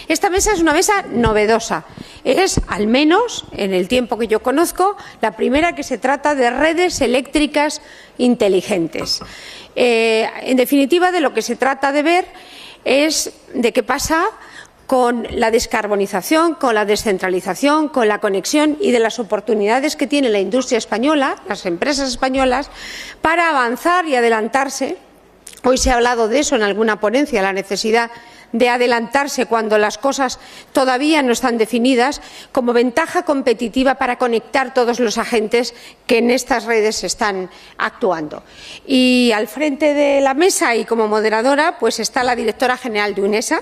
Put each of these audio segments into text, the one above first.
Esta mesa es una mesa novedosa. Es, al menos en el tiempo que yo conozco, la primera que se trata de redes eléctricas inteligentes. En definitiva, de lo que se trata de ver es de qué pasa con la descarbonización, con la descentralización, con la conexión y de las oportunidades que tiene la industria española, las empresas españolas, para avanzar y adelantarse. Hoy se ha hablado de eso en alguna ponencia, la necesidad de adelantarse cuando las cosas todavía no están definidas, como ventaja competitiva para conectar todos los agentes que en estas redes están actuando. Y al frente de la mesa y como moderadora pues está la directora general de UNESA,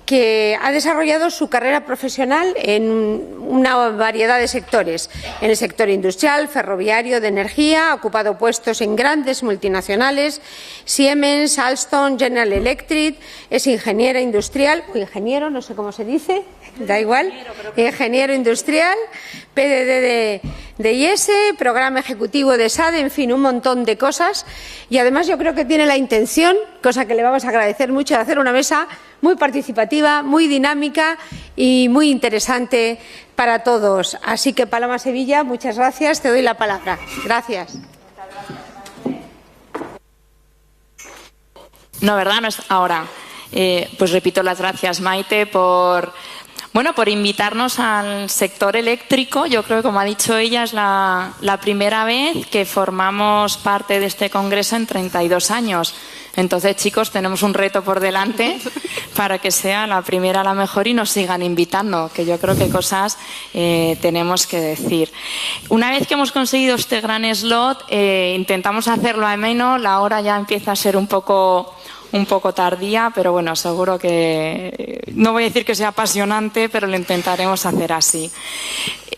que ha desarrollado su carrera profesional en una variedad de sectores. En el sector industrial, ferroviario, de energía, ha ocupado puestos en grandes multinacionales, Siemens, Alstom, General Electric, es ingeniera industrial, o ingeniero, no sé cómo se dice, da igual, ingeniero industrial, PDD de IES, programa ejecutivo de SADE, en fin, un montón de cosas. Y además yo creo que tiene la intención, cosa que le vamos a agradecer mucho, de hacer una mesa muy participativa, muy dinámica y muy interesante para todos. Así que, Paloma Sevilla, muchas gracias. Te doy la palabra. Gracias. No, ¿verdad? No es ahora. Pues repito las gracias, Maite, por invitarnos al sector eléctrico. Yo creo que, como ha dicho ella, es la primera vez que formamos parte de este congreso en 32 años. Entonces, chicos, tenemos un reto por delante para que sea la primera la mejor y nos sigan invitando, que yo creo que cosas tenemos que decir. Una vez que hemos conseguido este gran slot, intentamos hacerlo ameno. La hora ya empieza a ser un poco tardía, pero bueno, seguro que no voy a decir que sea apasionante, pero lo intentaremos hacer así.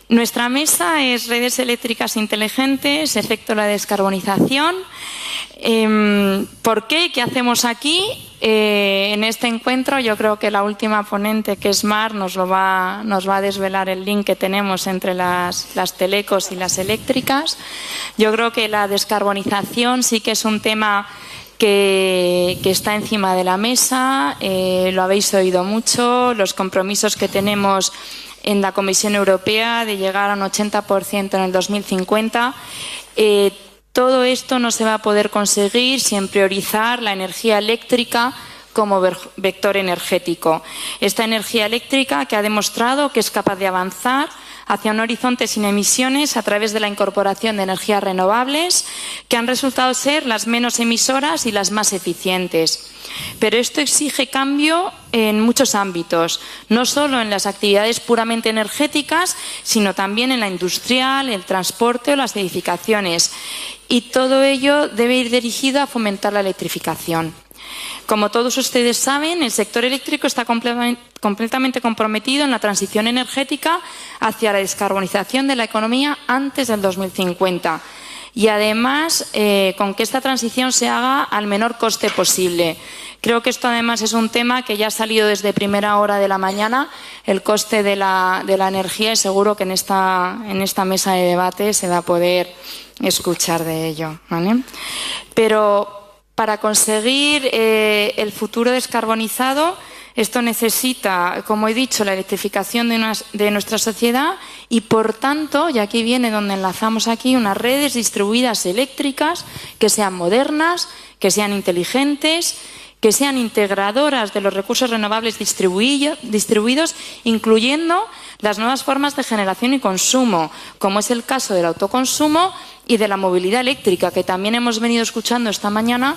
Nuestra mesa es redes eléctricas inteligentes, efecto de la descarbonización. ¿Por qué? ¿Qué hacemos aquí? En este encuentro yo creo que la última ponente, que es Mar, nos va a desvelar el link que tenemos entre las telecos y las eléctricas. Yo creo que la descarbonización sí que es un tema que está encima de la mesa, lo habéis oído mucho, los compromisos que tenemos en la Comisión Europea de llegar a un 80% en el 2050. Todo esto no se va a poder conseguir sin priorizar la energía eléctrica como vector energético. Esta energía eléctrica que ha demostrado que es capaz de avanzar hacia un horizonte sin emisiones a través de la incorporación de energías renovables, que han resultado ser las menos emisoras y las más eficientes. Pero esto exige cambio en muchos ámbitos, no solo en las actividades puramente energéticas, sino también en la industrial, el transporte o las edificaciones. Y todo ello debe ir dirigido a fomentar la electrificación. Como todos ustedes saben, el sector eléctrico está completamente comprometido en la transición energética hacia la descarbonización de la economía antes del 2050. Y además, con que esta transición se haga al menor coste posible. Creo que esto además es un tema que ya ha salido desde primera hora de la mañana, el coste de la energía, y seguro que en esta mesa de debate se va a poder escuchar de ello, ¿vale? Pero para conseguir el futuro descarbonizado, esto necesita, como he dicho, la electrificación de nuestra sociedad y, por tanto, y aquí viene donde enlazamos aquí, unas redes distribuidas eléctricas que sean modernas, que sean inteligentes, que sean integradoras de los recursos renovables distribuidos, incluyendo las nuevas formas de generación y consumo, como es el caso del autoconsumo y de la movilidad eléctrica, que también hemos venido escuchando esta mañana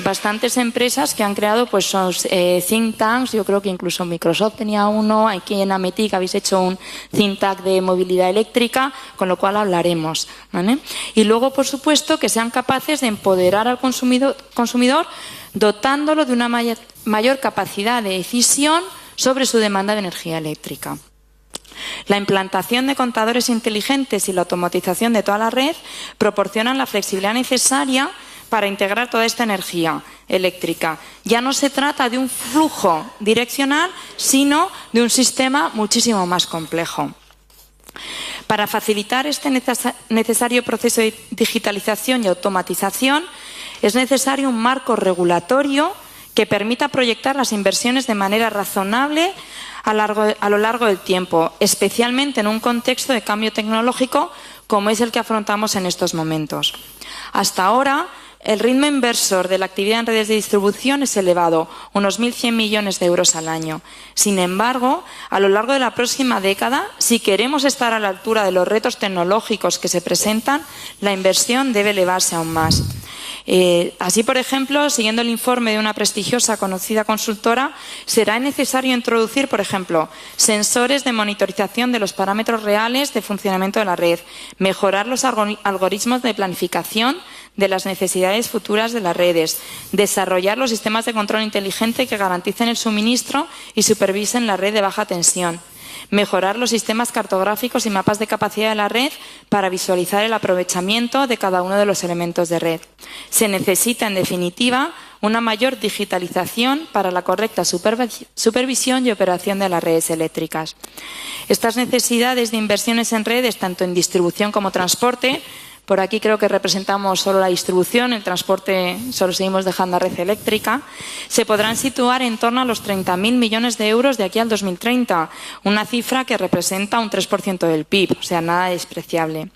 bastantes empresas que han creado pues sus think tanks. Yo creo que incluso Microsoft tenía uno, aquí en Ametic habéis hecho un think tank de movilidad eléctrica, con lo cual hablaremos, ¿vale? Y luego, por supuesto, que sean capaces de empoderar al consumidor dotándolo de una mayor capacidad de decisión sobre su demanda de energía eléctrica. La implantación de contadores inteligentes y la automatización de toda la red proporcionan la flexibilidad necesaria para integrar toda esta energía eléctrica. Ya no se trata de un flujo direccional, sino de un sistema muchísimo más complejo. Para facilitar este necesario proceso de digitalización y automatización, es necesario un marco regulatorio que permita proyectar las inversiones de manera razonable a lo largo del tiempo, especialmente en un contexto de cambio tecnológico como es el que afrontamos en estos momentos. Hasta ahora, el ritmo inversor de la actividad en redes de distribución es elevado, unos 1.100 millones de euros al año. Sin embargo, a lo largo de la próxima década, si queremos estar a la altura de los retos tecnológicos que se presentan, la inversión debe elevarse aún más. Así, por ejemplo, siguiendo el informe de una prestigiosa conocida consultora, será necesario introducir, por ejemplo, sensores de monitorización de los parámetros reales de funcionamiento de la red, mejorar los algoritmos de planificación de las necesidades futuras de las redes, desarrollar los sistemas de control inteligente que garanticen el suministro y supervisen la red de baja tensión, mejorar los sistemas cartográficos y mapas de capacidad de la red para visualizar el aprovechamiento de cada uno de los elementos de red. Se necesita, en definitiva, una mayor digitalización para la correcta supervisión y operación de las redes eléctricas. Estas necesidades de inversiones en redes, tanto en distribución como transporte, por aquí creo que representamos solo la distribución, el transporte solo seguimos dejando a red eléctrica, se podrán situar en torno a los 30.000 millones de euros de aquí al 2030, una cifra que representa un 3% del PIB, o sea, nada despreciable.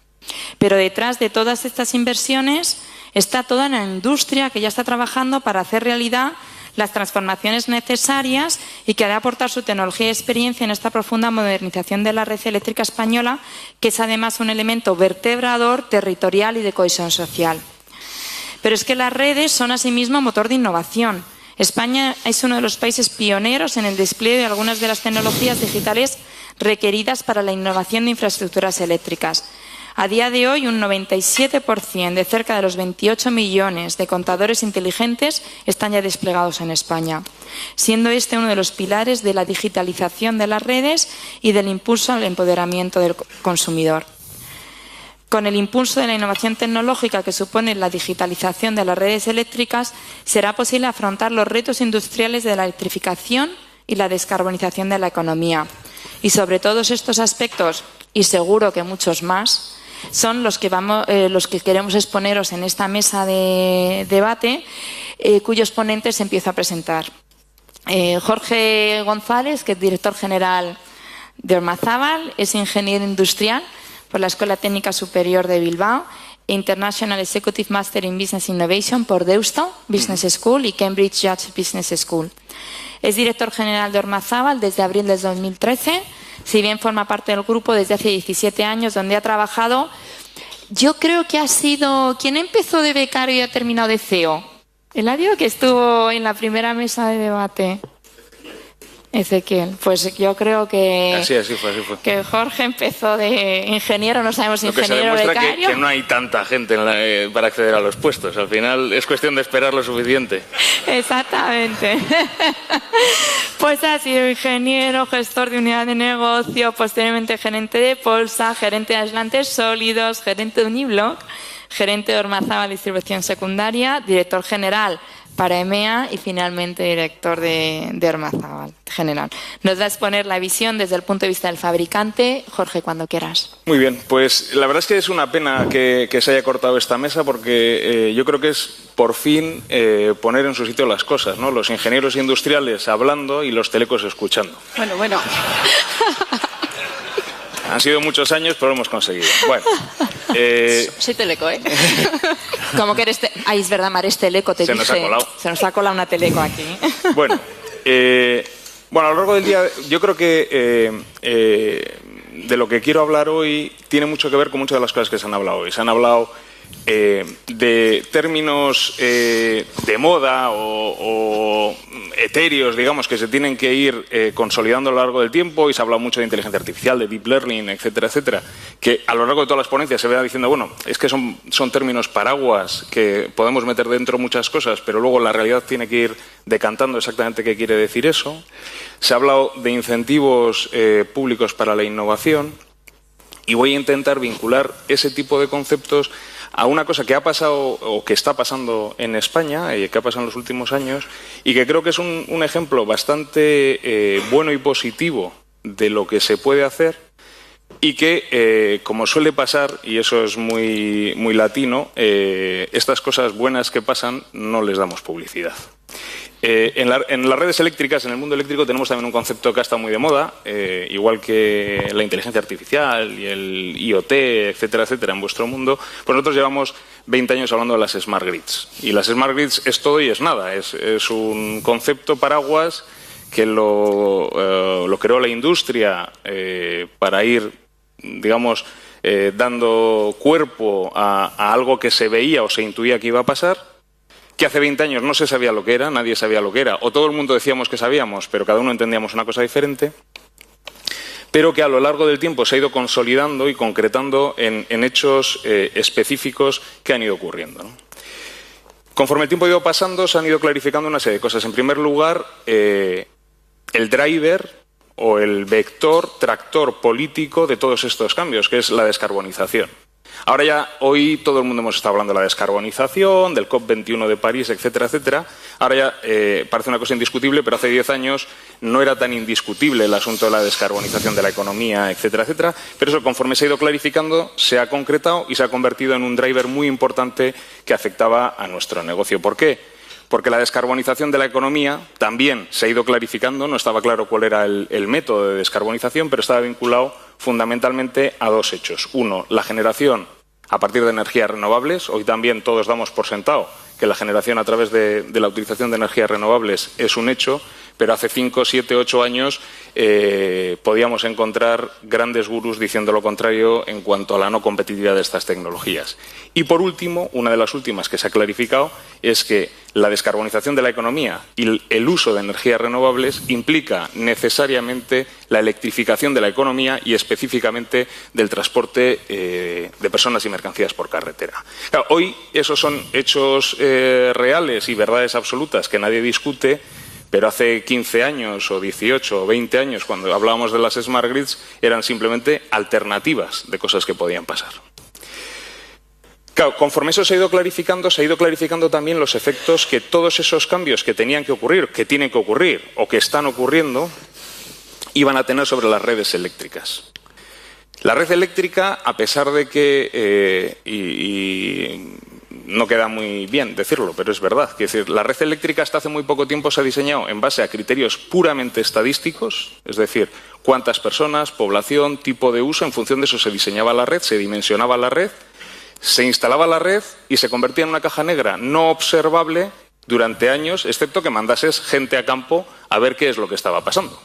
Pero detrás de todas estas inversiones está toda una industria que ya está trabajando para hacer realidad las transformaciones necesarias y que ha de aportar su tecnología y experiencia en esta profunda modernización de la red eléctrica española, que es además un elemento vertebrador, territorial y de cohesión social. Pero es que las redes son asimismo motor de innovación. España es uno de los países pioneros en el despliegue de algunas de las tecnologías digitales requeridas para la innovación de infraestructuras eléctricas. A día de hoy, un 97% de cerca de los 28 millones de contadores inteligentes están ya desplegados en España, siendo este uno de los pilares de la digitalización de las redes y del impulso al empoderamiento del consumidor. Con el impulso de la innovación tecnológica que supone la digitalización de las redes eléctricas, será posible afrontar los retos industriales de la electrificación y la descarbonización de la economía. Y sobre todos estos aspectos, y seguro que muchos más, son los que queremos exponeros en esta mesa de debate, cuyos ponentes empiezo a presentar. Jorge González, que es director general de Ormazábal, es ingeniero industrial por la Escuela Técnica Superior de Bilbao, International Executive Master in Business Innovation por Deusto Business School y Cambridge Judge Business School. Es director general de Ormazábal desde abril de 2013, si bien forma parte del grupo desde hace 17 años, donde ha trabajado. Yo creo que ha sido... ¿Quién empezó de becario y ha terminado de CEO? Eladio, que estuvo en la primera mesa de debate. Ezequiel, pues yo creo que... Así fue. Que Jorge empezó de ingeniero, no sabemos si ingeniero o becario. Lo que se demuestra que no hay tanta gente para acceder a los puestos. Al final es cuestión de esperar lo suficiente. Exactamente. Pues ha sido ingeniero, gestor de unidad de negocio, posteriormente gerente de Polsa, gerente de aislantes sólidos, gerente de Uniblock, gerente de Ormazábal Distribución Secundaria, director general para EMEA y finalmente director de Ormazábal general. Nos va a exponer la visión desde el punto de vista del fabricante. Jorge, cuando quieras. Muy bien, pues la verdad es que es una pena que se haya cortado esta mesa porque yo creo que es por fin poner en su sitio las cosas, ¿no? Los ingenieros industriales hablando y los telecos escuchando. Bueno. Han sido muchos años, pero lo hemos conseguido. Bueno. Soy teleco, ¿eh? Como que eres... Ay, es verdad, Mar, es teleco, te dije. Nos ha colado. Se nos ha colado una teleco aquí. Bueno, a lo largo del día yo creo que de lo que quiero hablar hoy tiene mucho que ver con muchas de las cosas que se han hablado hoy. Se han hablado de términos de moda o etéreos, digamos, que se tienen que ir consolidando a lo largo del tiempo, y se ha hablado mucho de inteligencia artificial, de deep learning, etcétera, etcétera, que a lo largo de todas las ponencias se vea diciendo, bueno, es que son términos paraguas que podemos meter dentro muchas cosas, pero luego la realidad tiene que ir decantando exactamente qué quiere decir eso. Se ha hablado de incentivos públicos para la innovación, y voy a intentar vincular ese tipo de conceptos a una cosa que ha pasado o que está pasando en España, que ha pasado en los últimos años, y que creo que es un ejemplo bastante bueno y positivo de lo que se puede hacer, y que, como suele pasar, y eso es muy, muy latino, estas cosas buenas que pasan no les damos publicidad. En las redes eléctricas, en el mundo eléctrico, tenemos también un concepto que ha estado muy de moda, igual que la inteligencia artificial y el IoT, etcétera, etcétera, en vuestro mundo. Pues nosotros llevamos 20 años hablando de las Smart Grids. Y las Smart Grids es todo y es nada. Es un concepto paraguas que lo creó la industria para ir, digamos, dando cuerpo a algo que se veía o se intuía que iba a pasar, que hace 20 años no se sabía lo que era, nadie sabía lo que era, o todo el mundo decíamos que sabíamos, pero cada uno entendíamos una cosa diferente, pero que a lo largo del tiempo se ha ido consolidando y concretando en hechos específicos que han ido ocurriendo, ¿no? Conforme el tiempo ha ido pasando, se han ido clarificando una serie de cosas. En primer lugar, el driver o el vector, tractor político de todos estos cambios, que es la descarbonización. Ahora ya, hoy todo el mundo hemos estado hablando de la descarbonización, del COP21 de París, etcétera, etcétera. Ahora ya parece una cosa indiscutible, pero hace 10 años no era tan indiscutible el asunto de la descarbonización de la economía, etcétera, etcétera. Pero eso, conforme se ha ido clarificando, se ha concretado y se ha convertido en un driver muy importante que afectaba a nuestro negocio. ¿Por qué? Porque la descarbonización de la economía también se ha ido clarificando, no estaba claro cuál era el método de descarbonización, pero estaba vinculado fundamentalmente a dos hechos. Uno, la generación a partir de energías renovables. Hoy también todos damos por sentado que la generación a través de la utilización de energías renovables es un hecho, pero hace 5, 7, 8 años podíamos encontrar grandes gurús diciendo lo contrario en cuanto a la no competitividad de estas tecnologías. Y por último, una de las últimas que se ha clarificado es que la descarbonización de la economía y el uso de energías renovables implica necesariamente la electrificación de la economía y específicamente del transporte de personas y mercancías por carretera. Claro, hoy esos son hechos reales y verdades absolutas que nadie discute, pero hace 15 años o 18 o 20 años, cuando hablábamos de las Smart Grids, eran simplemente alternativas de cosas que podían pasar. Claro, conforme eso se ha ido clarificando también los efectos que todos esos cambios que tenían que ocurrir, que tienen que ocurrir o que están ocurriendo, iban a tener sobre las redes eléctricas. La red eléctrica, a pesar de que, no queda muy bien decirlo, pero es verdad, es decir, la red eléctrica hasta hace muy poco tiempo se ha diseñado en base a criterios puramente estadísticos, es decir, cuántas personas, población, tipo de uso, en función de eso se diseñaba la red, se dimensionaba la red, se instalaba la red y se convertía en una caja negra no observable durante años, excepto que mandases gente a campo a ver qué es lo que estaba pasando.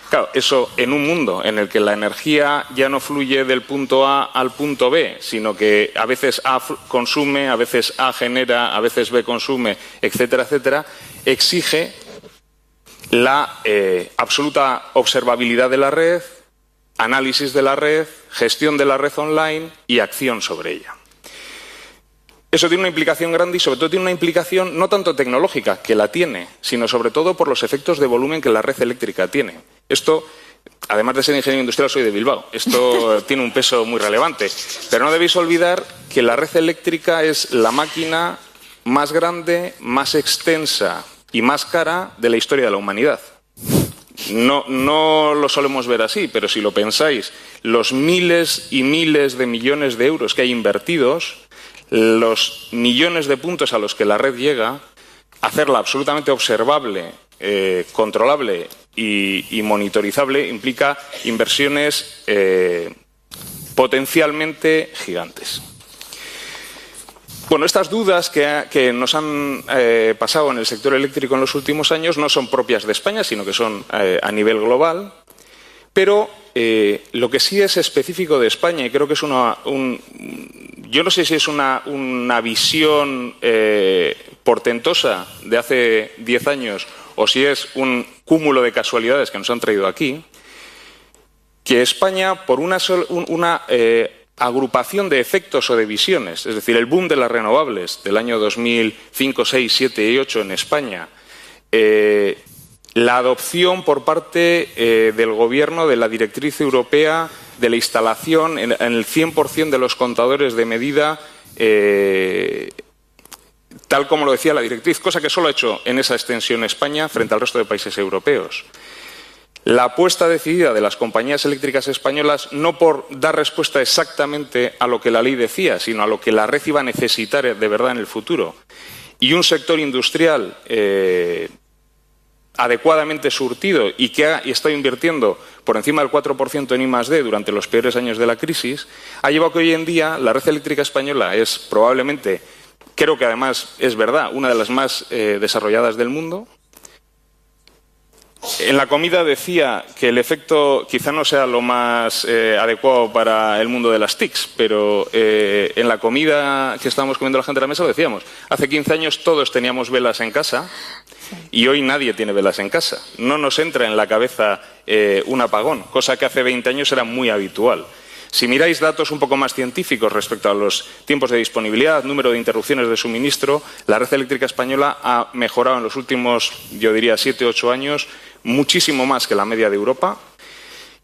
Claro, eso en un mundo en el que la energía ya no fluye del punto A al punto B, sino que a veces A consume, a veces A genera, a veces B consume, etcétera, etcétera, exige la absoluta observabilidad de la red, análisis de la red, gestión de la red online y acción sobre ella. Eso tiene una implicación grande y sobre todo tiene una implicación no tanto tecnológica, que la tiene, sino sobre todo por los efectos de volumen que la red eléctrica tiene. Esto, además de ser ingeniero industrial, soy de Bilbao. Esto tiene un peso muy relevante. Pero no debéis olvidar que la red eléctrica es la máquina más grande, más extensa y más cara de la historia de la humanidad. No lo solemos ver así, pero si lo pensáis, los miles y miles de millones de euros que hay invertidos, los millones de puntos a los que la red llega, hacerla absolutamente observable, controlable y monitorizable implica inversiones potencialmente gigantes. Bueno, estas dudas que nos han pasado en el sector eléctrico en los últimos años no son propias de España, sino que son a nivel global, pero lo que sí es específico de España, y creo que es yo no sé si es una visión portentosa de hace 10 años o si es un cúmulo de casualidades que nos han traído aquí, que España, por una agrupación de efectos o de visiones, es decir, el boom de las renovables del año 2005, 6, 7 y 8 en España, la adopción por parte del Gobierno de la directriz europea de la instalación en el 100% de los contadores de medida, tal como lo decía la directriz, cosa que solo ha hecho en esa extensión España frente al resto de países europeos. La apuesta decidida de las compañías eléctricas españolas no por dar respuesta exactamente a lo que la ley decía, sino a lo que la red iba a necesitar de verdad en el futuro. y un sector industrial adecuadamente surtido y que ha estado invirtiendo por encima del 4% en I+D durante los peores años de la crisis, ha llevado que hoy en día la red eléctrica española es probablemente, creo que además es verdad, una de las más desarrolladas del mundo. En la comida decía que el efecto quizá no sea lo más adecuado para el mundo de las TICs, pero en la comida que estábamos comiendo la gente a la mesa lo decíamos. Hace 15 años todos teníamos velas en casa y hoy nadie tiene velas en casa. No nos entra en la cabeza un apagón, cosa que hace 20 años era muy habitual. Si miráis datos un poco más científicos respecto a los tiempos de disponibilidad, número de interrupciones de suministro, la red eléctrica española ha mejorado en los últimos, yo diría, 7 o 8 años, muchísimo más que la media de Europa.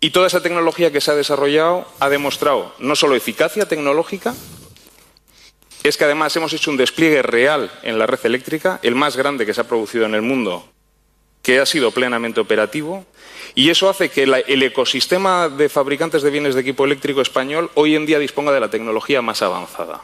Y toda esa tecnología que se ha desarrollado ha demostrado no solo eficacia tecnológica, es que además hemos hecho un despliegue real en la red eléctrica, el más grande que se ha producido en el mundo, que ha sido plenamente operativo, y eso hace que el ecosistema de fabricantes de bienes de equipo eléctrico español hoy en día disponga de la tecnología más avanzada.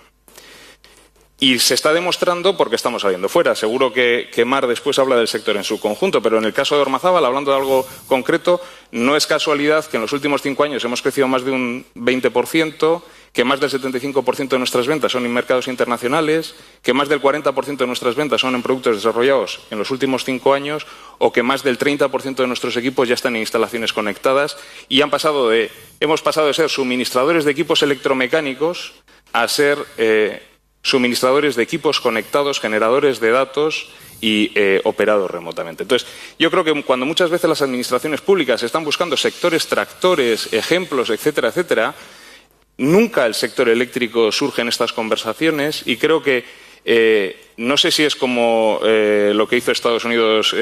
Y se está demostrando porque estamos saliendo fuera. Seguro que Mar después habla del sector en su conjunto, pero en el caso de Ormazábal, hablando de algo concreto, no es casualidad que en los últimos 5 años hemos crecido más de un 20%, que más del 75% de nuestras ventas son en mercados internacionales, que más del 40% de nuestras ventas son en productos desarrollados en los últimos 5 años, o que más del 30% de nuestros equipos ya están en instalaciones conectadas y hemos pasado de ser suministradores de equipos electromecánicos a ser suministradores de equipos conectados, generadores de datos y operados remotamente. Entonces, yo creo que cuando muchas veces las administraciones públicas están buscando sectores tractores, ejemplos, etcétera, etcétera, nunca el sector eléctrico surge en estas conversaciones y creo que no sé si es como lo que hizo Estados Unidos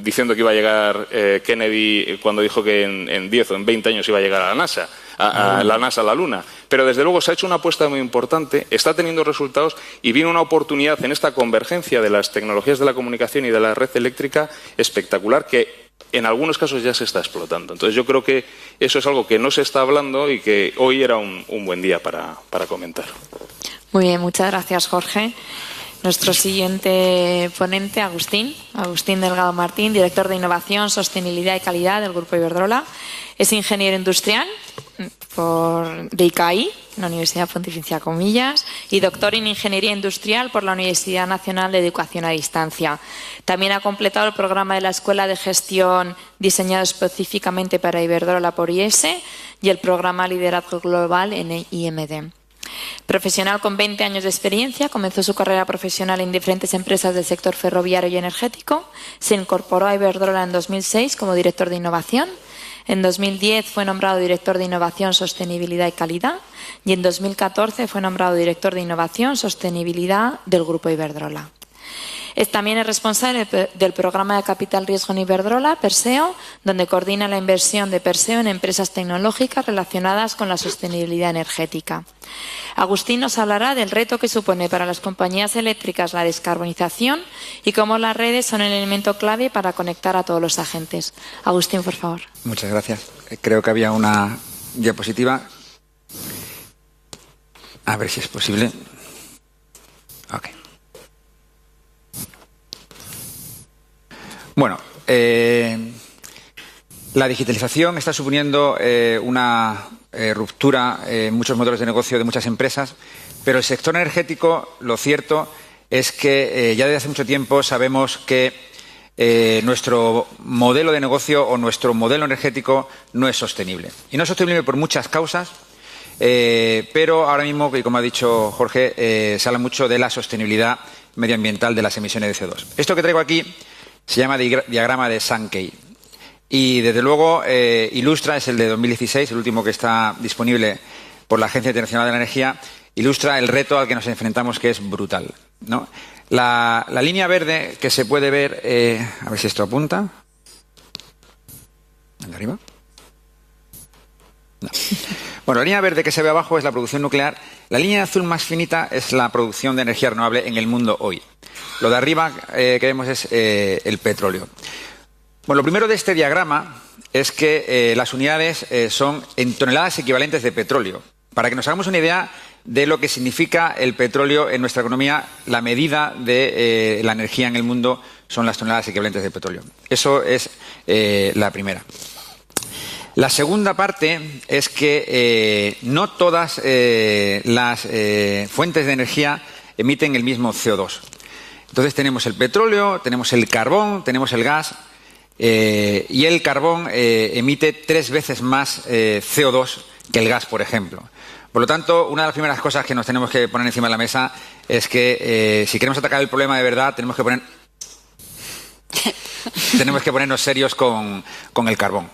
diciendo que iba a llegar Kennedy cuando dijo que en 10 o en 20 años iba a llegar a la NASA. A la Luna. Pero desde luego se ha hecho una apuesta muy importante, está teniendo resultados y viene una oportunidad en esta convergencia de las tecnologías de la comunicación y de la red eléctrica espectacular que en algunos casos ya se está explotando. Entonces yo creo que eso es algo que no se está hablando y que hoy era un buen día para comentar. Muy bien, muchas gracias, Jorge. Nuestro siguiente ponente, Agustín Delgado Martín, director de Innovación, Sostenibilidad y Calidad del Grupo Iberdrola. Es ingeniero industrial de ICAI, la Universidad Pontificia Comillas, y doctor en Ingeniería Industrial por la Universidad Nacional de Educación a Distancia. También ha completado el programa de la Escuela de Gestión diseñado específicamente para Iberdrola por IES y el programa Liderazgo Global en IMD. Profesional con 20 años de experiencia, comenzó su carrera profesional en diferentes empresas del sector ferroviario y energético. Se incorporó a Iberdrola en 2006 como director de innovación. En 2010 fue nombrado director de Innovación, Sostenibilidad y Calidad y en 2014 fue nombrado director de Innovación, Sostenibilidad del Grupo Iberdrola. También es responsable del programa de capital riesgo en Iberdrola, Perseo, donde coordina la inversión de Perseo en empresas tecnológicas relacionadas con la sostenibilidad energética. Agustín nos hablará del reto que supone para las compañías eléctricas la descarbonización y cómo las redes son el elemento clave para conectar a todos los agentes. Agustín, por favor. Muchas gracias. Creo que había una diapositiva. A ver si es posible. Ok. Bueno, la digitalización está suponiendo una ruptura en muchos modelos de negocio de muchas empresas, pero el sector energético, lo cierto es que ya desde hace mucho tiempo sabemos que nuestro modelo de negocio o nuestro modelo energético no es sostenible. Y no es sostenible por muchas causas, pero ahora mismo, como ha dicho Jorge, se habla mucho de la sostenibilidad medioambiental de las emisiones de CO2. Esto que traigo aquí se llama diagrama de Sankey y desde luego ilustra, es el de 2016, el último que está disponible por la Agencia Internacional de la Energía, ilustra el reto al que nos enfrentamos, que es brutal, ¿no? La línea verde que se puede ver, a ver si esto apunta. ¿De arriba? No. Bueno, la línea verde que se ve abajo es la producción nuclear. La línea azul más finita es la producción de energía renovable en el mundo hoy. Lo de arriba que vemos es el petróleo. Bueno, lo primero de este diagrama es que las unidades son en toneladas equivalentes de petróleo. Para que nos hagamos una idea, de lo que significa el petróleo en nuestra economía. La medida de la energía en el mundo son las toneladas equivalentes de petróleo. Eso es la primera. La segunda parte es que no todas las fuentes de energía emiten el mismo CO2. Entonces tenemos el petróleo, tenemos el carbón, tenemos el gas, y el carbón emite 3 veces más CO2 que el gas, por ejemplo. Por lo tanto, una de las primeras cosas que nos tenemos que poner encima de la mesa es que si queremos atacar el problema de verdad, tenemos que ponernos serios con el carbón.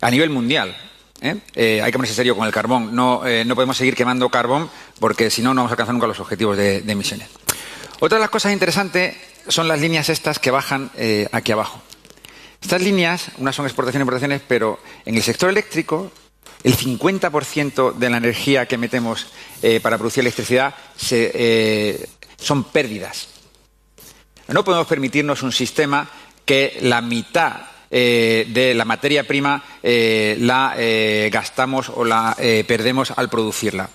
A nivel mundial, hay que ponerse serio con el carbón. No podemos seguir quemando carbón porque si no, no vamos a alcanzar nunca los objetivos de emisiones. Otra de las cosas interesantes son las líneas estas que bajan aquí abajo. Estas líneas, unas son exportaciones y importaciones, pero en el sector eléctrico, el 50% de la energía que metemos para producir electricidad son pérdidas. No podemos permitirnos un sistema que la mitad de la materia prima la gastamos o la perdemos al producirla.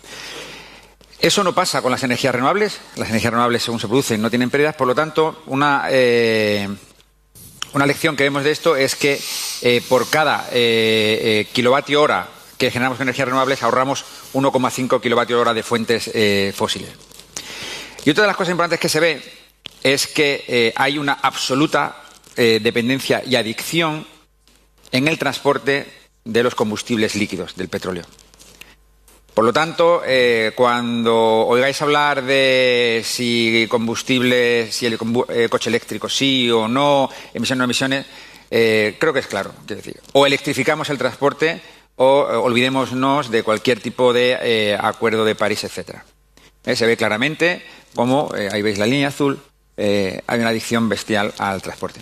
Eso no pasa con las energías renovables. Las energías renovables, según se producen, no tienen pérdidas. Por lo tanto, una lección que vemos de esto es que por cada kilovatio hora que generamos energías renovables ahorramos 1,5 kilovatios hora de fuentes fósiles. Y otra de las cosas importantes que se ve es que hay una absoluta dependencia y adicción en el transporte de los combustibles líquidos, del petróleo. Por lo tanto, cuando oigáis hablar de si combustible, si el coche eléctrico sí o no, emisiones o no emisiones, creo que es claro. Quiero decir, o electrificamos el transporte o olvidémonos de cualquier tipo de acuerdo de París, etcétera. Se ve claramente cómo, ahí veis la línea azul, hay una adicción bestial al transporte.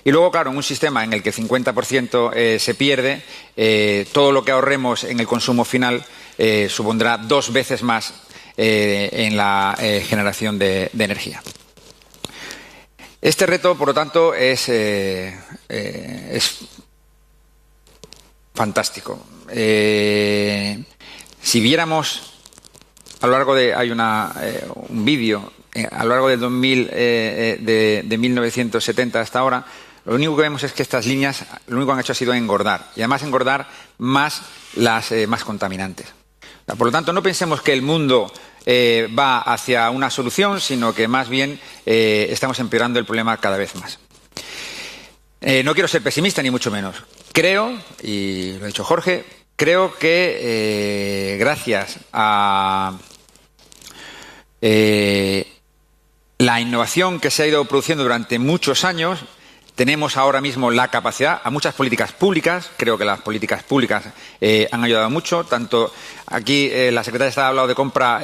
Y luego, claro, en un sistema en el que el 50% se pierde, todo lo que ahorremos en el consumo final supondrá 2 veces más en la generación de energía. Este reto, por lo tanto, es fantástico. Si viéramos a lo largo de... Hay un vídeo a lo largo del 2000, de 1970 hasta ahora, lo único que vemos es que estas líneas lo único que han hecho ha sido engordar, y además engordar más las más contaminantes. Por lo tanto, no pensemos que el mundo va hacia una solución, sino que más bien estamos empeorando el problema cada vez más. No quiero ser pesimista, ni mucho menos. Creo, y lo ha dicho Jorge, creo que gracias a la innovación que se ha ido produciendo durante muchos años, tenemos ahora mismo la capacidad a muchas políticas públicas. Creo que las políticas públicas han ayudado mucho. Tanto aquí la secretaria estaba hablando de compra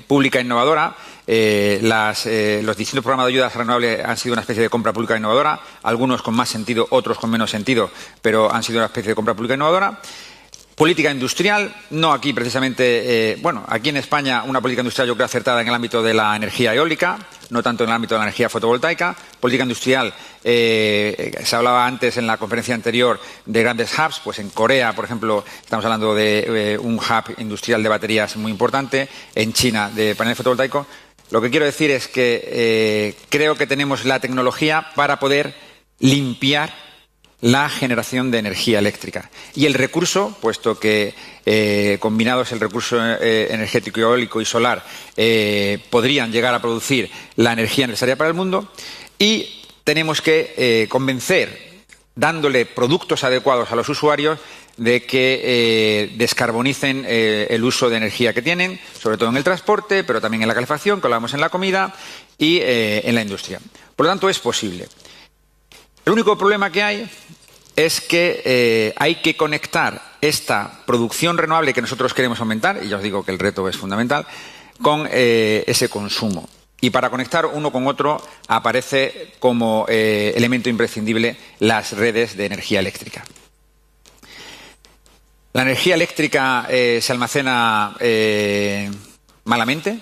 pública innovadora. Los distintos programas de ayudas renovables han sido una especie de compra pública innovadora, algunos con más sentido, otros con menos sentido, pero han sido una especie de compra pública innovadora. Política industrial, no aquí precisamente, aquí en España una política industrial yo creo acertada en el ámbito de la energía eólica, no tanto en el ámbito de la energía fotovoltaica. Política industrial, se hablaba antes en la conferencia anterior de grandes hubs, pues en Corea, por ejemplo, estamos hablando de un hub industrial de baterías muy importante, en China de paneles fotovoltaicos. Lo que quiero decir es que creo que tenemos la tecnología para poder limpiar la generación de energía eléctrica. Y el recurso, puesto que combinados el recurso energético eólico y solar podrían llegar a producir la energía necesaria para el mundo, y tenemos que convencer, dándole productos adecuados a los usuarios, de que descarbonicen el uso de energía que tienen, sobre todo en el transporte, pero también en la calefacción, que hablamos en la comida, y en la industria. Por lo tanto, es posible. El único problema que hay es que hay que conectar esta producción renovable que nosotros queremos aumentar, y ya os digo que el reto es fundamental, con ese consumo. Y para conectar uno con otro aparece como elemento imprescindible las redes de energía eléctrica. La energía eléctrica se almacena malamente.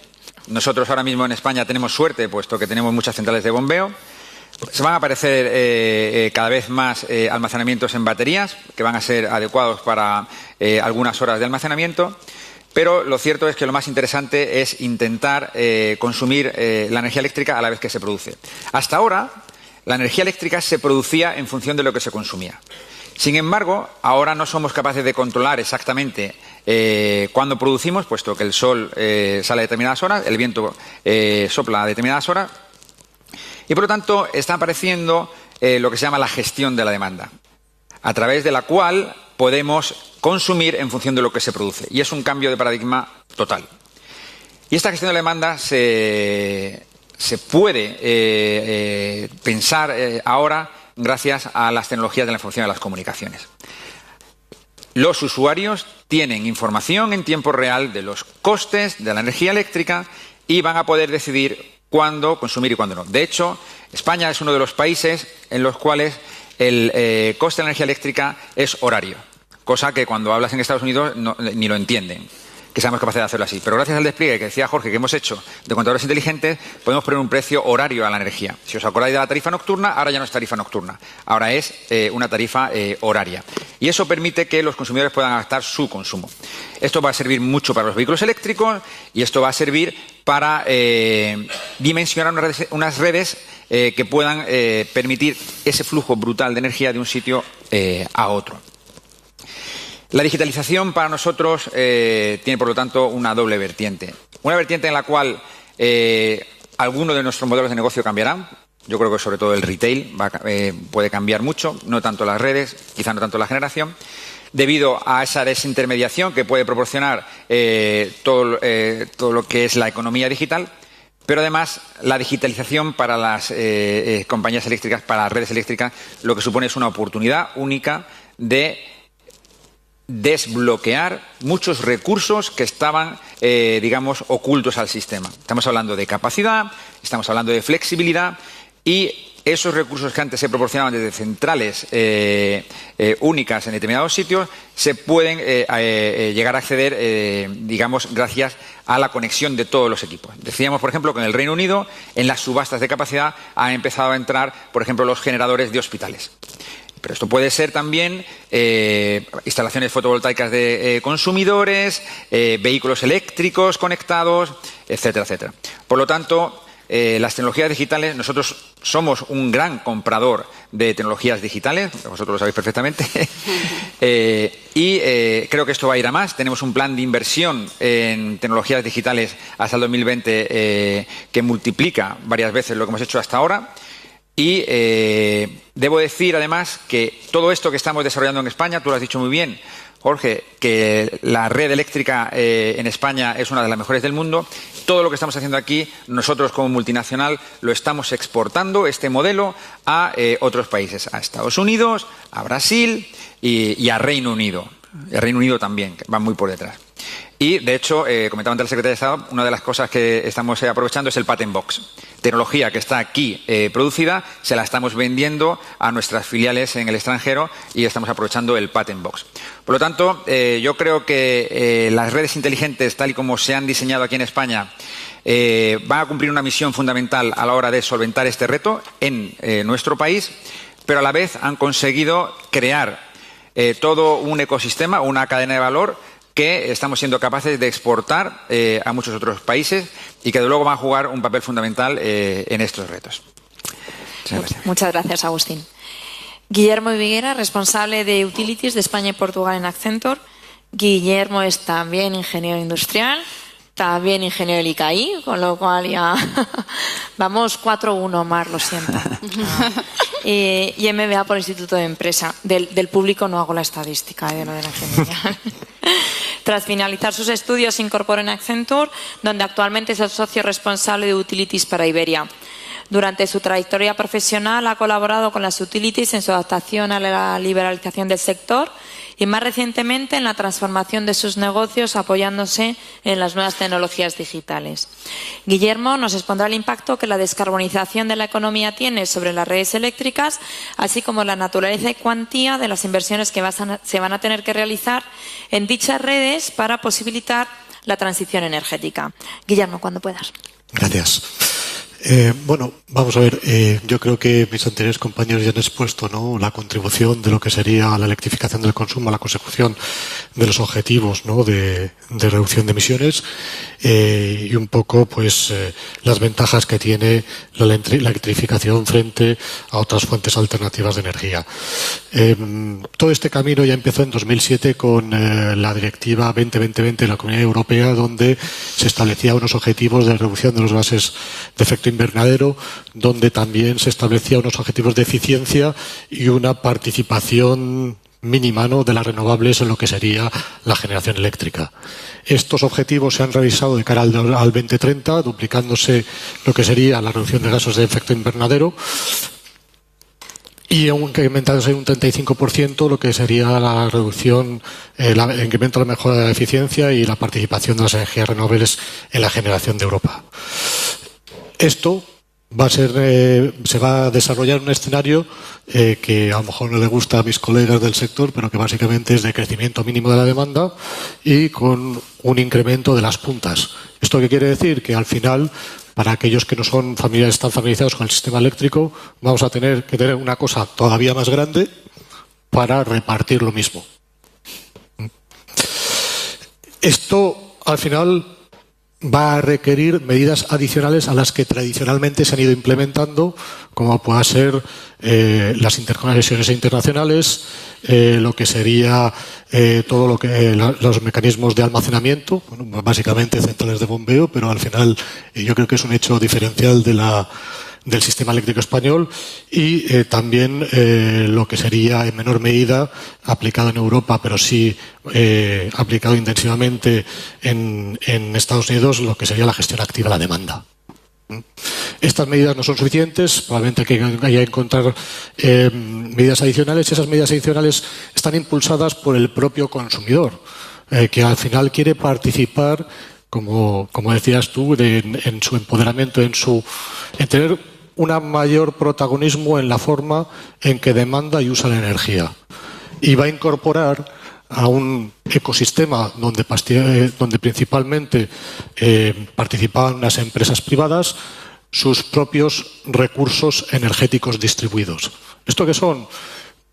Nosotros ahora mismo en España tenemos suerte, puesto que tenemos muchas centrales de bombeo. Se van a aparecer cada vez más almacenamientos en baterías, que van a ser adecuados para algunas horas de almacenamiento. Pero lo cierto es que lo más interesante es intentar consumir la energía eléctrica a la vez que se produce. Hasta ahora, la energía eléctrica se producía en función de lo que se consumía. Sin embargo, ahora no somos capaces de controlar exactamente cuándo producimos, puesto que el sol sale a determinadas horas, el viento sopla a determinadas horas, y por lo tanto está apareciendo lo que se llama la gestión de la demanda, a través de la cual podemos consumir en función de lo que se produce. Y es un cambio de paradigma total. Y esta gestión de la demanda se puede pensar ahora gracias a las tecnologías de la información y de las comunicaciones. Los usuarios tienen información en tiempo real de los costes de la energía eléctrica y van a poder decidir cuándo consumir y cuándo no. De hecho, España es uno de los países en los cuales el coste de la energía eléctrica es horario, cosa que cuando hablas en Estados Unidos ni lo entienden, que seamos capaces de hacerlo así. Pero gracias al despliegue que decía Jorge que hemos hecho de contadores inteligentes, podemos poner un precio horario a la energía. Si os acordáis de la tarifa nocturna, ahora ya no es tarifa nocturna, ahora es una tarifa horaria. Y eso permite que los consumidores puedan adaptar su consumo. Esto va a servir mucho para los vehículos eléctricos y esto va a servir para dimensionar unas redes que puedan permitir ese flujo brutal de energía de un sitio a otro. La digitalización para nosotros tiene, por lo tanto, una doble vertiente. Una vertiente en la cual algunos de nuestros modelos de negocio cambiarán. Yo creo que sobre todo el retail puede cambiar mucho, no tanto las redes, quizá no tanto la generación, debido a esa desintermediación que puede proporcionar todo lo que es la economía digital. Pero además, la digitalización para las compañías eléctricas, para las redes eléctricas, lo que supone es una oportunidad única de desbloquear muchos recursos que estaban, digamos, ocultos al sistema. Estamos hablando de capacidad, estamos hablando de flexibilidad y esos recursos que antes se proporcionaban desde centrales únicas en determinados sitios se pueden llegar a acceder, digamos, gracias a la conexión de todos los equipos. Decíamos, por ejemplo, que en el Reino Unido, en las subastas de capacidad, han empezado a entrar, por ejemplo, los generadores de hospitales. Pero esto puede ser también instalaciones fotovoltaicas de consumidores, vehículos eléctricos conectados, etcétera, etcétera. Por lo tanto, las tecnologías digitales, nosotros somos un gran comprador de tecnologías digitales, vosotros lo sabéis perfectamente, y creo que esto va a ir a más. Tenemos un plan de inversión en tecnologías digitales hasta el 2020 que multiplica varias veces lo que hemos hecho hasta ahora. Y debo decir, además, que todo esto que estamos desarrollando en España, tú lo has dicho muy bien, Jorge, que la red eléctrica en España es una de las mejores del mundo. Todo lo que estamos haciendo aquí, nosotros como multinacional lo estamos exportando, este modelo, a otros países, a Estados Unidos, a Brasil y a Reino Unido. El Reino Unido también, que va muy por detrás. Y, de hecho, comentaba antes el secretario de Estado, una de las cosas que estamos aprovechando es el Patent Box. Tecnología que está aquí producida, se la estamos vendiendo a nuestras filiales en el extranjero y estamos aprovechando el Patent Box. Por lo tanto, yo creo que las redes inteligentes, tal y como se han diseñado aquí en España, van a cumplir una misión fundamental a la hora de solventar este reto en nuestro país, pero a la vez han conseguido crear todo un ecosistema, una cadena de valor que estamos siendo capaces de exportar a muchos otros países y que de luego van a jugar un papel fundamental en estos retos. Muchas gracias, Agustín. Guillermo Viguera, responsable de Utilities de España y Portugal en Accenture. Guillermo es también ingeniero industrial, también ingeniero del ICAI, con lo cual ya vamos 4-1, Mar, lo siento. Y MBA por el Instituto de Empresa. Del público no hago la estadística de lo de la ingeniería. Tras finalizar sus estudios, se incorporó en Accenture, donde actualmente es el socio responsable de Utilities para Iberia. Durante su trayectoria profesional ha colaborado con las Utilities en su adaptación a la liberalización del sector y más recientemente en la transformación de sus negocios apoyándose en las nuevas tecnologías digitales. Guillermo nos expondrá el impacto que la descarbonización de la economía tiene sobre las redes eléctricas, así como la naturaleza y cuantía de las inversiones que se van a tener que realizar en dichas redes para posibilitar la transición energética. Guillermo, cuando puedas. Gracias. Bueno, vamos a ver. Yo creo que mis anteriores compañeros ya han expuesto, ¿no?, la contribución de lo que sería la electrificación del consumo a la consecución de los objetivos, ¿no?, de reducción de emisiones y un poco, pues, las ventajas que tiene la electrificación frente a otras fuentes alternativas de energía. Todo este camino ya empezó en 2007 con la Directiva 20-20-20 de la Comunidad Europea, donde se establecía unos objetivos de reducción de los gases de efecto invernadero, donde también se establecía unos objetivos de eficiencia y una participación mínima, ¿no?, de las renovables en lo que sería la generación eléctrica. Estos objetivos se han revisado de cara al 2030, duplicándose lo que sería la reducción de gases de efecto invernadero y incrementándose un 35% lo que sería la reducción, el incremento de la mejora de la eficiencia y la participación de las energías renovables en la generación de Europa. Esto va a ser, se va a desarrollar un escenario que a lo mejor no le gusta a mis colegas del sector, pero que básicamente es de crecimiento mínimo de la demanda y con un incremento de las puntas. ¿Esto qué quiere decir? Que al final, para aquellos que no son están familiarizados con el sistema eléctrico, vamos a tener que tener una cosa todavía más grande para repartir lo mismo. Esto, al final, va a requerir medidas adicionales a las que tradicionalmente se han ido implementando, como pueda ser las interconexiones internacionales, lo que sería todo lo que los mecanismos de almacenamiento, bueno, básicamente centrales de bombeo, pero al final yo creo que es un hecho diferencial del sistema eléctrico español y también lo que sería en menor medida aplicado en Europa, pero sí aplicado intensivamente en Estados Unidos, lo que sería la gestión activa de la demanda. Estas medidas no son suficientes, probablemente hay que encontrar medidas adicionales. Esas medidas adicionales están impulsadas por el propio consumidor, que al final quiere participar, como decías tú, en su empoderamiento, en tener un mayor protagonismo en la forma en que demanda y usa la energía. Y va a incorporar a un ecosistema donde principalmente participaban unas empresas privadas sus propios recursos energéticos distribuidos. ¿Esto qué son?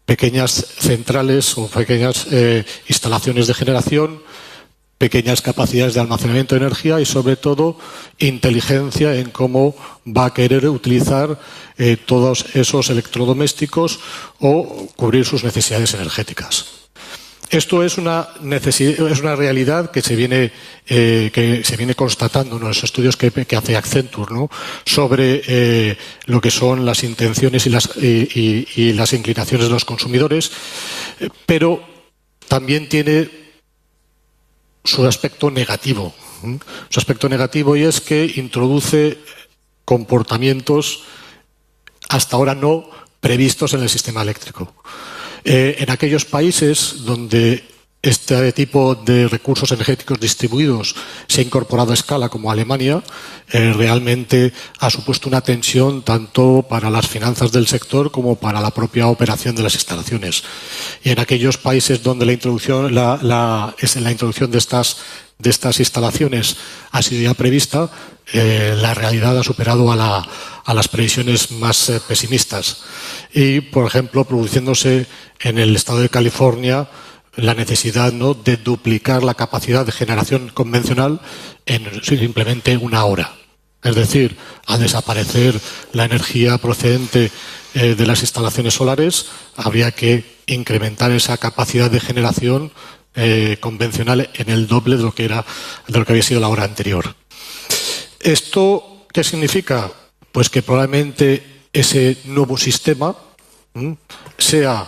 Pequeñas centrales o pequeñas instalaciones de generación, pequeñas capacidades de almacenamiento de energía y, sobre todo, inteligencia en cómo va a querer utilizar todos esos electrodomésticos o cubrir sus necesidades energéticas. Esto es una realidad que se viene constatando en los estudios que hace Accenture, ¿no?, sobre lo que son las intenciones y las inclinaciones de los consumidores, pero también tiene su aspecto negativo. Su aspecto negativo y es que introduce comportamientos hasta ahora no previstos en el sistema eléctrico. En aquellos países donde este tipo de recursos energéticos distribuidos se ha incorporado a escala, como Alemania, realmente ha supuesto una tensión tanto para las finanzas del sector como para la propia operación de las instalaciones. Y en aquellos países donde la introducción de estas instalaciones ha sido ya prevista, la realidad ha superado a las previsiones más pesimistas. Y, por ejemplo, produciéndose en el estado de California la necesidad, ¿no?, de duplicar la capacidad de generación convencional en simplemente una hora. Es decir, al desaparecer la energía procedente de las instalaciones solares, habría que incrementar esa capacidad de generación convencional en el doble de lo que había sido la hora anterior. ¿Esto qué significa? Pues que probablemente ese nuevo sistema sea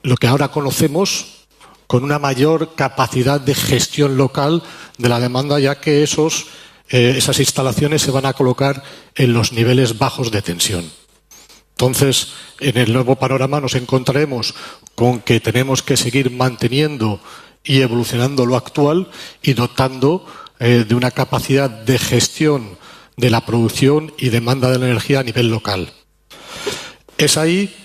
lo que ahora conocemos, con una mayor capacidad de gestión local de la demanda, ya que esas instalaciones se van a colocar en los niveles bajos de tensión. Entonces, en el nuevo panorama nos encontraremos con que tenemos que seguir manteniendo y evolucionando lo actual y dotando de una capacidad de gestión de la producción y demanda de la energía a nivel local. Es ahí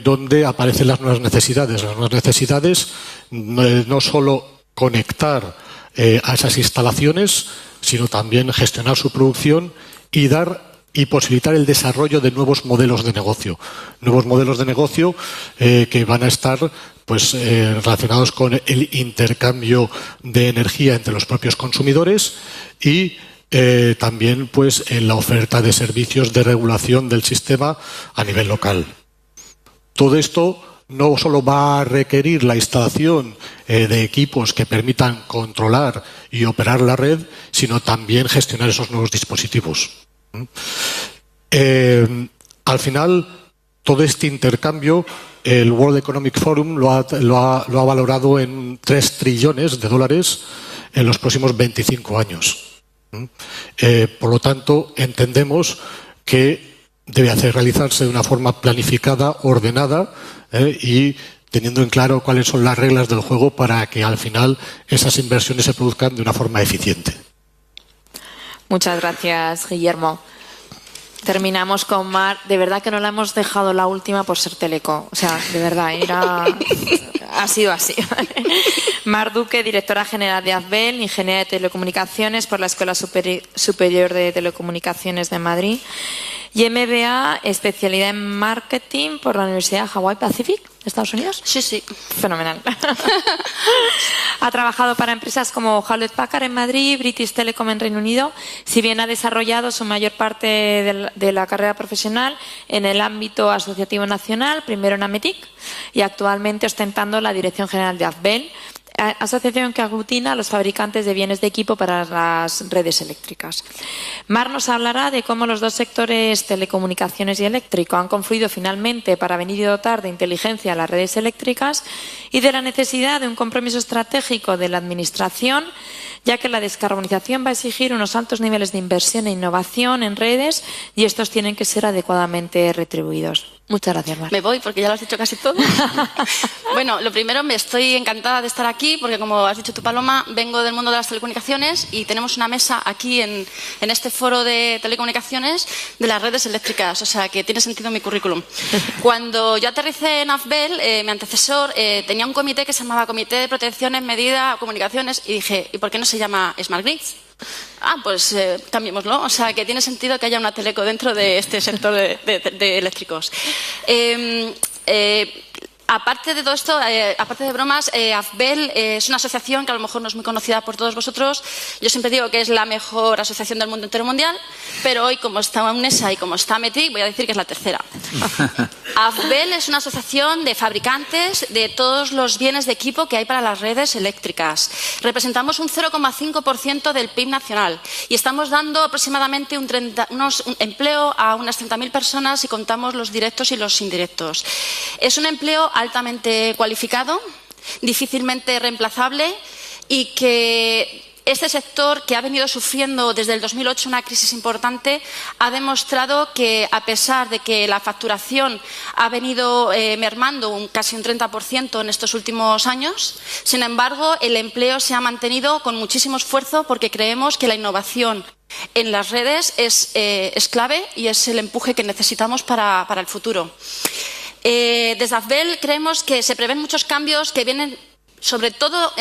donde aparecen las nuevas necesidades. Las nuevas necesidades no solo conectar a esas instalaciones, sino también gestionar su producción y dar y posibilitar el desarrollo de nuevos modelos de negocio. Nuevos modelos de negocio que van a estar relacionados con el intercambio de energía entre los propios consumidores y también en la oferta de servicios de regulación del sistema a nivel local. Todo esto no solo va a requerir la instalación de equipos que permitan controlar y operar la red, sino también gestionar esos nuevos dispositivos. Al final, todo este intercambio, el World Economic Forum lo ha valorado en 3 trillones de dólares en los próximos 25 años. Por lo tanto, entendemos que debe realizarse de una forma planificada, ordenada y teniendo en claro cuáles son las reglas del juego para que al final esas inversiones se produzcan de una forma eficiente. Muchas gracias, Guillermo. Terminamos con Mar. De verdad que no la hemos dejado la última por ser teleco. O sea, de verdad, ha sido así. Mar Duque, directora general de AFBEL, ingeniera de telecomunicaciones por la Escuela Superior de Telecomunicaciones de Madrid. Y MBA, especialidad en marketing por la Universidad Hawaii Pacific de Estados Unidos. Sí, sí. Fenomenal. Ha trabajado para empresas como Hewlett Packard en Madrid, British Telecom en Reino Unido, si bien ha desarrollado su mayor parte de la carrera profesional en el ámbito asociativo nacional, primero en Ametic y actualmente ostentando la dirección general de AFBEL, asociación que aglutina a los fabricantes de bienes de equipo para las redes eléctricas. Mar nos hablará de cómo los dos sectores, telecomunicaciones y eléctrico, han confluido finalmente para venir y dotar de inteligencia a las redes eléctricas y de la necesidad de un compromiso estratégico de la Administración, ya que la descarbonización va a exigir unos altos niveles de inversión e innovación en redes y estos tienen que ser adecuadamente retribuidos. Muchas gracias, Mar. Me voy porque ya lo has dicho casi todo. Bueno, lo primero, me estoy encantada de estar aquí porque, como has dicho tú, Paloma, vengo del mundo de las telecomunicaciones y tenemos una mesa aquí en este foro de telecomunicaciones de las redes eléctricas, o sea que tiene sentido mi currículum. Cuando yo aterricé en AFBEL, mi antecesor tenía un comité que se llamaba Comité de Protecciones, Medidas, Comunicaciones y dije, ¿y por qué no se llama Smart Grids? Pues cambiémoslo. O sea, que tiene sentido que haya una teleco dentro de este sector de eléctricos. Aparte de todo esto, aparte de bromas, AFBEL es una asociación que a lo mejor no es muy conocida por todos vosotros. Yo siempre digo que es la mejor asociación del mundo entero mundial, pero hoy, como está UNESA y como está METIC, voy a decir que es la tercera. AFBEL es una asociación de fabricantes de todos los bienes de equipo que hay para las redes eléctricas. Representamos un 0,5% del PIB nacional y estamos dando aproximadamente un empleo a unas 30.000 personas si contamos los directos y los indirectos. Es un empleo altamente cualificado, difícilmente reemplazable y que este sector, que ha venido sufriendo desde el 2008 una crisis importante, ha demostrado que, a pesar de que la facturación ha venido mermando casi un 30% en estos últimos años, sin embargo, el empleo se ha mantenido con muchísimo esfuerzo porque creemos que la innovación en las redes es clave y es el empuje que necesitamos para el futuro. Desde AFBEL creemos que se prevén muchos cambios que vienen sobre todo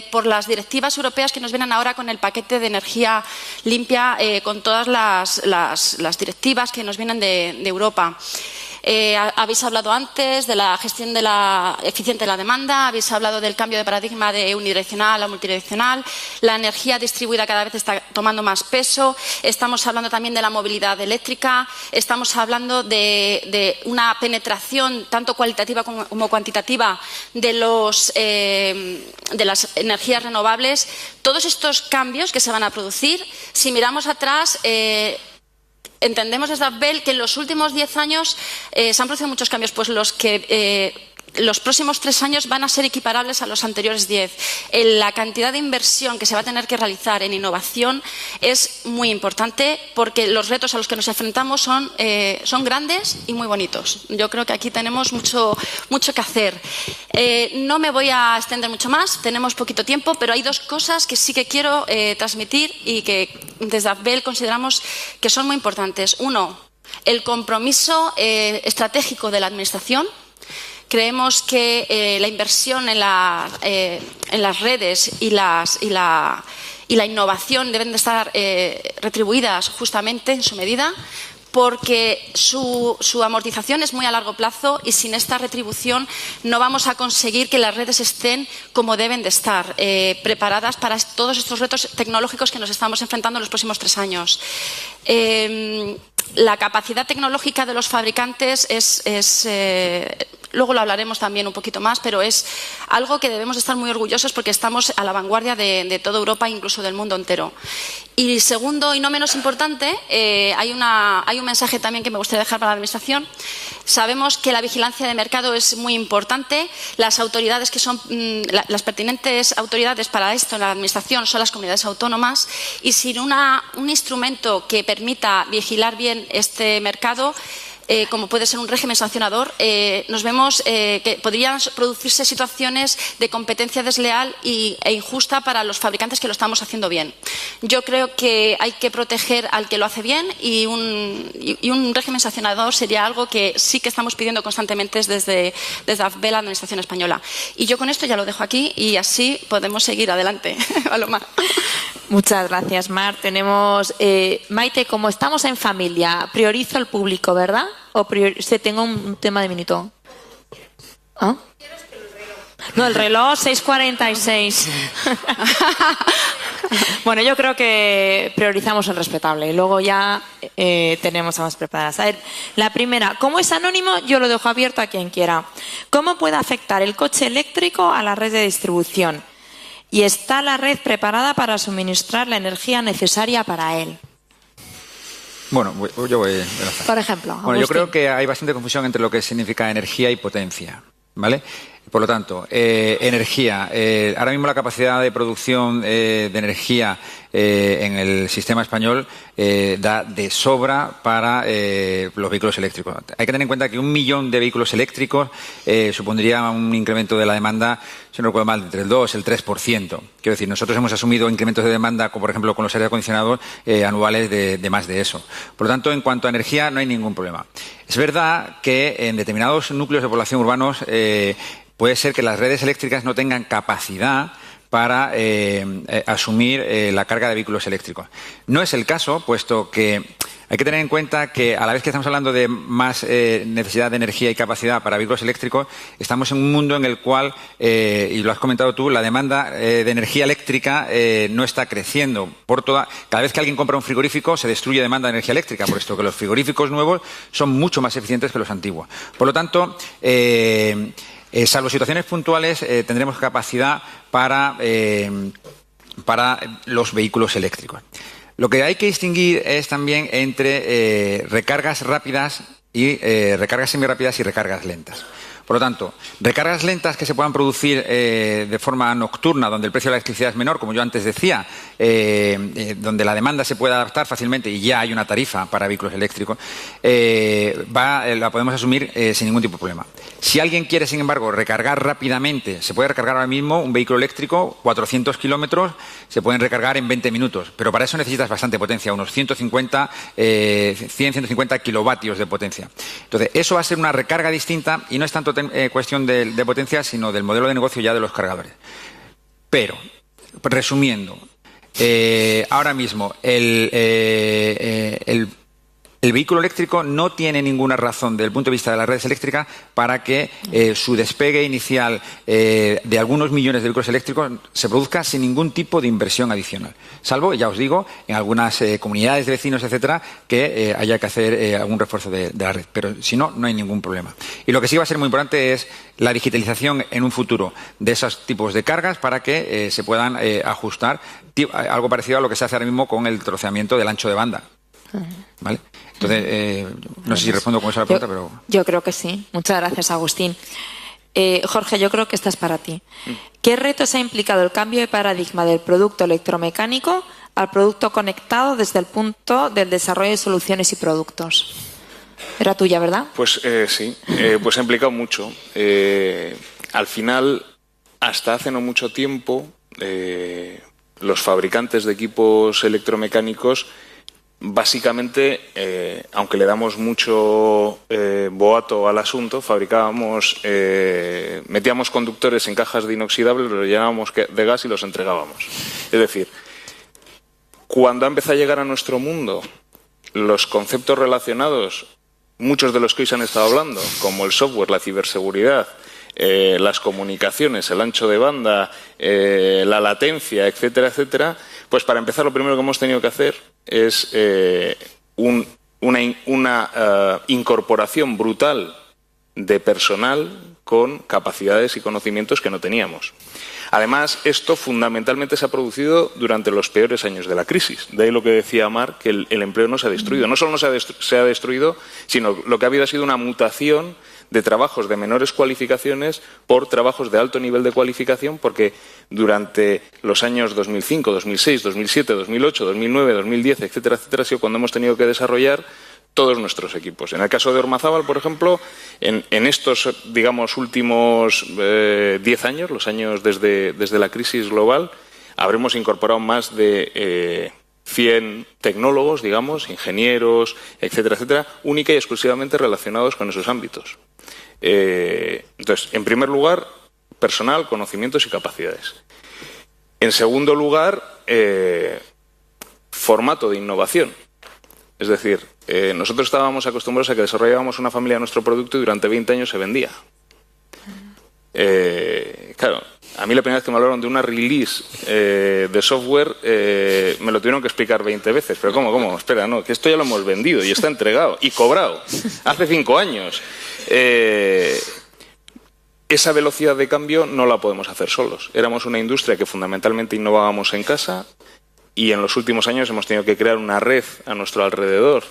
por las directivas europeas que nos vienen ahora con el paquete de energía limpia, con todas las directivas que nos vienen de Europa. Habéis hablado antes de la gestión de la eficiente de la demanda, habéis hablado del cambio de paradigma de unidireccional a multidireccional, la energía distribuida cada vez está tomando más peso, estamos hablando también de la movilidad eléctrica, estamos hablando de una penetración tanto cualitativa como cuantitativa de las energías renovables. Todos estos cambios que se van a producir, si miramos atrás, entendemos desde AFBEL que en los últimos 10 años se han producido muchos cambios, pues los próximos 3 años van a ser equiparables a los anteriores 10. La cantidad de inversión que se va a tener que realizar en innovación es muy importante porque los retos a los que nos enfrentamos son grandes y muy bonitos. Yo creo que aquí tenemos mucho que hacer. No me voy a extender mucho más, tenemos poquito tiempo, pero hay 2 cosas que sí que quiero transmitir y que desde AFBEL consideramos que son muy importantes. Uno, el compromiso estratégico de la Administración. Creemos que la inversión en las redes y la innovación deben de estar retribuidas justamente en su medida. porque su amortización es muy a largo plazo y sin esta retribución no vamos a conseguir que las redes estén como deben de estar, preparadas para todos estos retos tecnológicos que nos estamos enfrentando en los próximos 3 años. La capacidad tecnológica de los fabricantes luego lo hablaremos también un poquito más, pero es algo que debemos estar muy orgullosos porque estamos a la vanguardia de toda Europa, incluso del mundo entero. Y segundo, y no menos importante, hay un mensaje también que me gustaría dejar para la Administración. Sabemos que la vigilancia de mercado es muy importante. Las autoridades que son las pertinentes autoridades para esto en la Administración son las comunidades autónomas, y sin un instrumento que permita vigilar bien este mercado, como puede ser un régimen sancionador, nos vemos que podrían producirse situaciones de competencia desleal e injusta para los fabricantes que lo estamos haciendo bien. Yo creo que hay que proteger al que lo hace bien, y un régimen sancionador sería algo que sí que estamos pidiendo constantemente desde AFBEL, la Administración española. Y yo con esto ya lo dejo aquí y así podemos seguir adelante. Paloma. Muchas gracias, Mar. Tenemos Maite, como estamos en familia, priorizo el público, ¿verdad? ¿O tengo un tema de minuto? ¿Ah? No, el reloj 6:46. Bueno, yo creo que priorizamos el respetable y luego ya tenemos a más preparadas. A ver, la primera, como es anónimo, yo lo dejo abierto a quien quiera. ¿Cómo puede afectar el coche eléctrico a la red de distribución? ¿Y está la red preparada para suministrar la energía necesaria para él? Bueno, yo voy. Por ejemplo, bueno, yo creo que hay bastante confusión entre lo que significa energía y potencia, ¿vale? Por lo tanto, energía. Ahora mismo la capacidad de producción de energía en el sistema español da de sobra para los vehículos eléctricos. Hay que tener en cuenta que 1 millón de vehículos eléctricos supondría un incremento de la demanda, si no recuerdo mal, entre el 2 y el 3%. Quiero decir, nosotros hemos asumido incrementos de demanda, como por ejemplo con los aires acondicionados, anuales de más de eso. Por lo tanto, en cuanto a energía, no hay ningún problema. Es verdad que en determinados núcleos de población urbanos puede ser que las redes eléctricas no tengan capacidad para asumir la carga de vehículos eléctricos. No es el caso, puesto que hay que tener en cuenta que a la vez que estamos hablando de más necesidad de energía y capacidad para vehículos eléctricos, estamos en un mundo en el cual, y lo has comentado tú, la demanda de energía eléctrica no está creciendo. Cada vez que alguien compra un frigorífico se destruye demanda de energía eléctrica, por esto que los frigoríficos nuevos son mucho más eficientes que los antiguos. Por lo tanto, salvo situaciones puntuales, tendremos capacidad para los vehículos eléctricos. Lo que hay que distinguir es también entre recargas rápidas y recargas semirápidas y recargas lentas. Por lo tanto, recargas lentas que se puedan producir de forma nocturna, donde el precio de la electricidad es menor, como yo antes decía, donde la demanda se puede adaptar fácilmente y ya hay una tarifa para vehículos eléctricos, la podemos asumir sin ningún tipo de problema. Si alguien quiere, sin embargo, recargar rápidamente, se puede recargar ahora mismo un vehículo eléctrico, 400 kilómetros, se pueden recargar en 20 minutos, pero para eso necesitas bastante potencia, unos 150 kilovatios de potencia. Entonces, eso va a ser una recarga distinta y no es tanto cuestión de potencia, sino del modelo de negocio ya de los cargadores. Pero, resumiendo, ahora mismo el vehículo eléctrico no tiene ninguna razón desde el punto de vista de las redes eléctricas para que su despegue inicial de algunos millones de vehículos eléctricos se produzca sin ningún tipo de inversión adicional. Salvo, ya os digo, en algunas comunidades de vecinos, etcétera, que haya que hacer algún refuerzo de la red. Pero si no, no hay ningún problema. Y lo que sí va a ser muy importante es la digitalización en un futuro de esos tipos de cargas para que se puedan ajustar, algo parecido a lo que se hace ahora mismo con el troceamiento del ancho de banda. ¿Vale? Entonces, no sé si respondo con esa pregunta, pero... Yo creo que sí. Muchas gracias, Agustín. Jorge, yo creo que esta es para ti. ¿Qué retos ha implicado el cambio de paradigma del producto electromecánico al producto conectado desde el punto del desarrollo de soluciones y productos? Era tuya, ¿verdad? Pues sí, pues ha implicado mucho. Al final, hasta hace no mucho tiempo, los fabricantes de equipos electromecánicos, básicamente, aunque le damos mucho boato al asunto, metíamos conductores en cajas de inoxidable, los llenábamos de gas y los entregábamos. Es decir, cuando ha empezado a llegar a nuestro mundo los conceptos relacionados, muchos de los que hoy se han estado hablando, como el software, la ciberseguridad, las comunicaciones, el ancho de banda, la latencia, etcétera, etcétera, pues para empezar lo primero que hemos tenido que hacer es una incorporación brutal de personal con capacidades y conocimientos que no teníamos. Además, esto fundamentalmente se ha producido durante los peores años de la crisis. De ahí lo que decía Marc, que el empleo no se ha destruido. No solo no se ha destruido, sino lo que ha habido ha sido una mutación de trabajos de menores cualificaciones por trabajos de alto nivel de cualificación, porque durante los años 2005, 2006, 2007, 2008, 2009, 2010, etcétera, etcétera, ha sido cuando hemos tenido que desarrollar todos nuestros equipos. En el caso de Ormazábal, por ejemplo, en estos, digamos, últimos 10 años, los años desde la crisis global, habremos incorporado más de 100 tecnólogos, digamos, ingenieros, etcétera, etcétera, única y exclusivamente relacionados con esos ámbitos. Entonces, en primer lugar, personal, conocimientos y capacidades. En segundo lugar, formato de innovación. Es decir, nosotros estábamos acostumbrados a que desarrollábamos una familia de nuestro producto y durante 20 años se vendía. Claro, a mí la primera vez que me hablaron de una release de software me lo tuvieron que explicar 20 veces. Pero ¿cómo? Espera, no, que esto ya lo hemos vendido y está entregado y cobrado hace 5 años. Esa velocidad de cambio no la podemos hacer solos. Éramos una industria que fundamentalmente innovábamos en casa y en los últimos años hemos tenido que crear una red a nuestro alrededor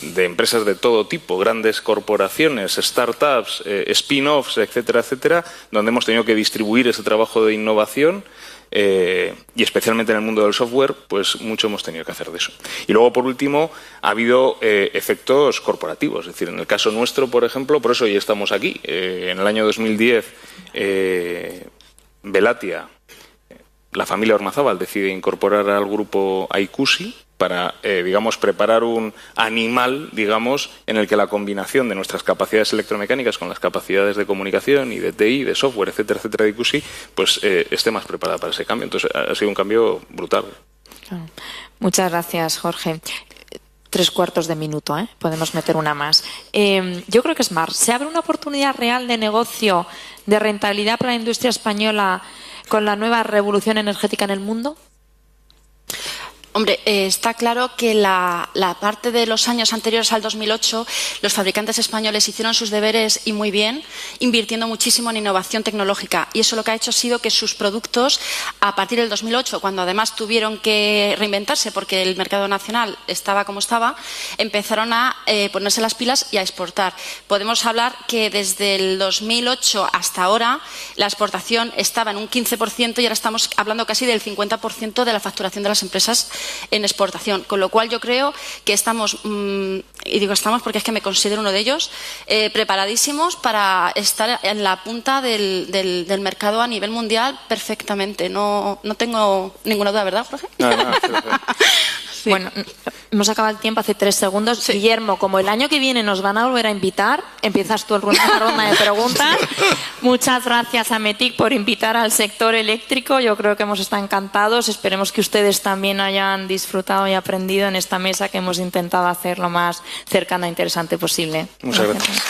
de empresas de todo tipo, grandes corporaciones, startups, spin-offs, etcétera, etcétera, donde hemos tenido que distribuir ese trabajo de innovación y especialmente en el mundo del software, pues mucho hemos tenido que hacer de eso. Y luego, por último, ha habido efectos corporativos. Es decir, en el caso nuestro, por ejemplo, por eso hoy estamos aquí. En el año 2010, Velatia, la familia Ormazábal, decide incorporar al grupo Aikusi para, digamos, preparar un animal, digamos, en el que la combinación de nuestras capacidades electromecánicas con las capacidades de comunicación y de TI, de software, etcétera, etcétera, de Aikusi, pues esté más preparada para ese cambio. Entonces, ha sido un cambio brutal. Claro. Muchas gracias, Jorge. 3/4 de minuto, podemos meter una más. Yo creo que es más. ¿Se abre una oportunidad real de negocio, de rentabilidad para la industria española con la nueva revolución energética en el mundo? Hombre, está claro que la parte de los años anteriores al 2008, los fabricantes españoles hicieron sus deberes y muy bien, invirtiendo muchísimo en innovación tecnológica. Y eso lo que ha hecho ha sido que sus productos, a partir del 2008, cuando además tuvieron que reinventarse porque el mercado nacional estaba como estaba, empezaron a ponerse las pilas y a exportar. Podemos hablar que desde el 2008 hasta ahora la exportación estaba en un 15% y ahora estamos hablando casi del 50% de la facturación de las empresas en exportación, con lo cual yo creo que estamos, y digo estamos porque es que me considero uno de ellos, preparadísimos para estar en la punta del mercado a nivel mundial perfectamente. No tengo ninguna duda, ¿verdad, Jorge? No. Sí. Bueno, hemos acabado el tiempo hace 3 segundos. Sí. Guillermo, como el año que viene nos van a volver a invitar, empiezas tú una ronda de preguntas. Muchas gracias a METIC por invitar al sector eléctrico. Yo creo que hemos estado encantados. Esperemos que ustedes también hayan disfrutado y aprendido en esta mesa que hemos intentado hacer lo más cercana e interesante posible. Muchas gracias.